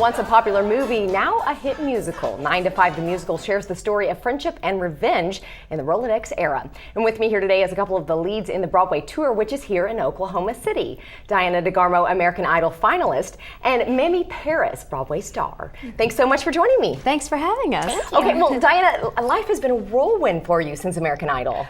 once a popular movie, now a hit musical. 9 to 5, the musical shares the story of friendship and revenge in the Rolodex era. And with me here today is a couple of the leads in the Broadway tour, which is here in Oklahoma City. Diana DeGarmo, American Idol finalist, and Mamie Parris, Broadway star. Thanks so much for joining me. Thanks for having us. Okay, well, Diana, life has been a whirlwind for you since American Idol.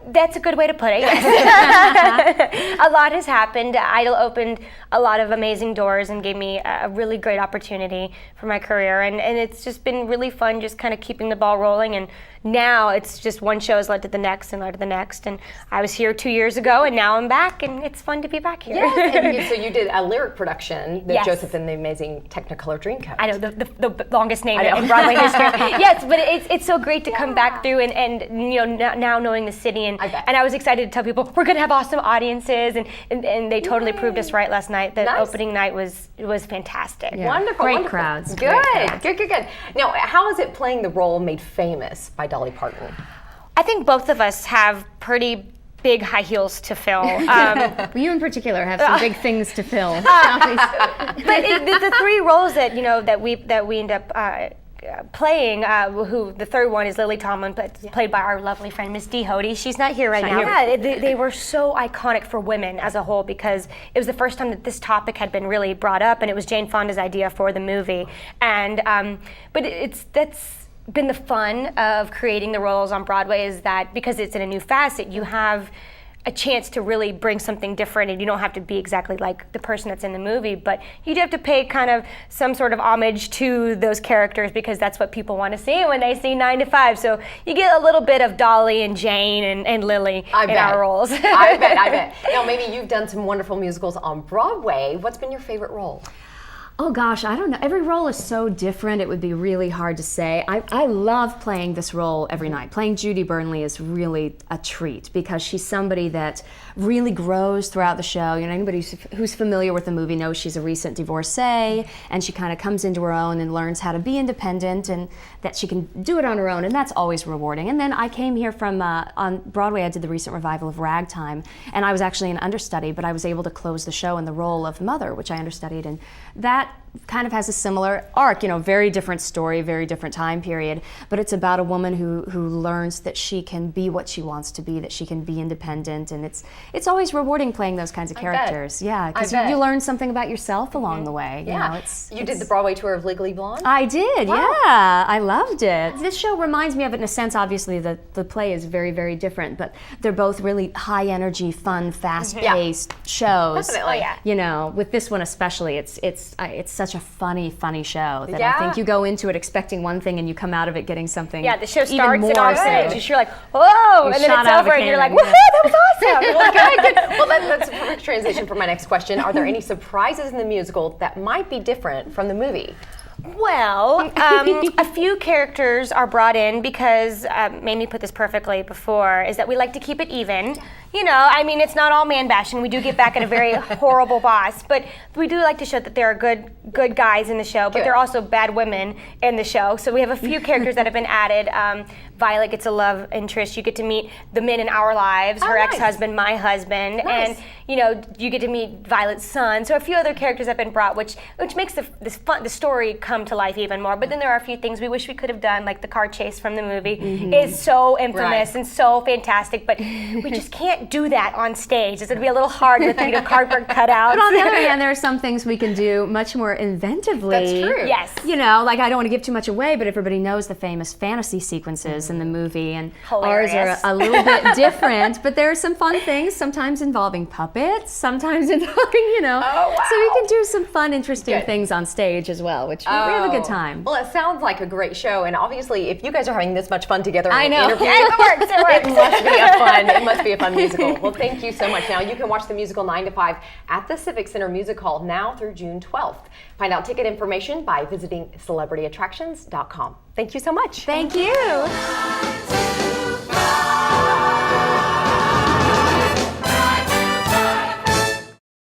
That's a good way to put it, yes. A lot has happened. Idol opened a lot of amazing doors and gave me a really great opportunity for my career. And it's just been really fun just kind of keeping the ball rolling. And now it's just one show has led to the next and led to the next. And I was here 2 years ago and now I'm back and it's fun to be back here. Yes, and so you did a lyric production, Yes. Joseph and the Amazing Technicolor Dreamcoat. I know, the longest name in Broadway history. Yes, but it's so great to come back through and you know, now knowing the city. And I was excited to tell people we're going to have awesome audiences, and they totally proved us right last night. The opening night was fantastic. Yeah. Wonderful. Great wonderful. crowds. Good. Now, how is it playing the role made famous by Dolly Parton? I think both of us have pretty big high heels to fill. You in particular have some big things to fill. But the three roles that that we end up playing, who the third one is Lily Tomlin, but played by our lovely friend Miss Dee Hody. She's not here right now. Yeah, they were so iconic for women as a whole because it was the first time that this topic had been really brought up, and it was Jane Fonda's idea for the movie. And but that's been the fun of creating the roles on Broadway, is that because it's in a new facet, you have a chance to really bring something different, and you don't have to be exactly like the person that's in the movie, but you do have to pay kind of some sort of homage to those characters because that's what people want to see when they see 9 to 5. So you get a little bit of Dolly and Jane and Lily in our roles. I bet. Now, maybe you've done some wonderful musicals on Broadway. What's been your favorite role? Oh gosh, I don't know. Every role is so different, it would be really hard to say. I love playing this role every night. Playing Judy Burnley is really a treat because she's somebody that really grows throughout the show. You know, anybody who's familiar with the movie knows she's a recent divorcee, and she kind of comes into her own and learns how to be independent and that she can do it on her own, and that's always rewarding. And then I came here from, on Broadway, I did the recent revival of Ragtime, and I was actually an understudy, but I was able to close the show in the role of Mother, which I understudied, and that kind of has a similar arc, you know, very different story, very different time period, but it's about a woman who learns that she can be what she wants to be, that she can be independent, and it's always rewarding playing those kinds of characters. Yeah, because you learn something about yourself along the way. Yeah, you did the Broadway tour of Legally Blonde? I did, yeah. I loved it. This show reminds me of it in a sense. Obviously, the play is very, very different, but they're both really high energy, fun, fast-paced shows. Definitely. You know, with this one especially, it's such a funny show that I think you go into it expecting one thing and you come out of it getting something. Yeah, the show starts even more and on so. stage, you're like, whoa, and then it's over and you're like, woohoo, that was awesome. Good. Well, that's a perfect transition for my next question. Are there any surprises in the musical that might be different from the movie? Well, a few characters are brought in because Mamie put this perfectly before, is that we like to keep it even. You know, I mean, it's not all man bashing. We do get back at a very horrible boss, but we do like to show that there are good guys in the show, but there are also bad women in the show. So we have a few characters that have been added. Violet gets a love interest. You get to meet the men in our lives, her ex-husband, my husband, and you know, you get to meet Violet's son. So a few other characters have been brought, which makes the story come to life even more. But then there are a few things we wish we could have done, like the car chase from the movie is so infamous and so fantastic, but we just can't do that on stage. It's going to be a little hard with cardboard cutouts. But on the other hand, there are some things we can do much more inventively. That's true. Yes. You know, like I don't want to give too much away, but everybody knows the famous fantasy sequences in the movie, and Hilarious. ours are a little bit different. But there are some fun things, sometimes involving puppets, sometimes involving, you know. So we can do some fun, interesting things on stage as well, which we have a good time. Well, it sounds like a great show, and obviously, if you guys are having this much fun together, I know. It must be a fun musical. Well, thank you so much. Now, you can watch the musical 9 to 5 at the Civic Center Music Hall now through June 12th. Find out ticket information by visiting celebrityattractions.com. Thank you so much. Thank you.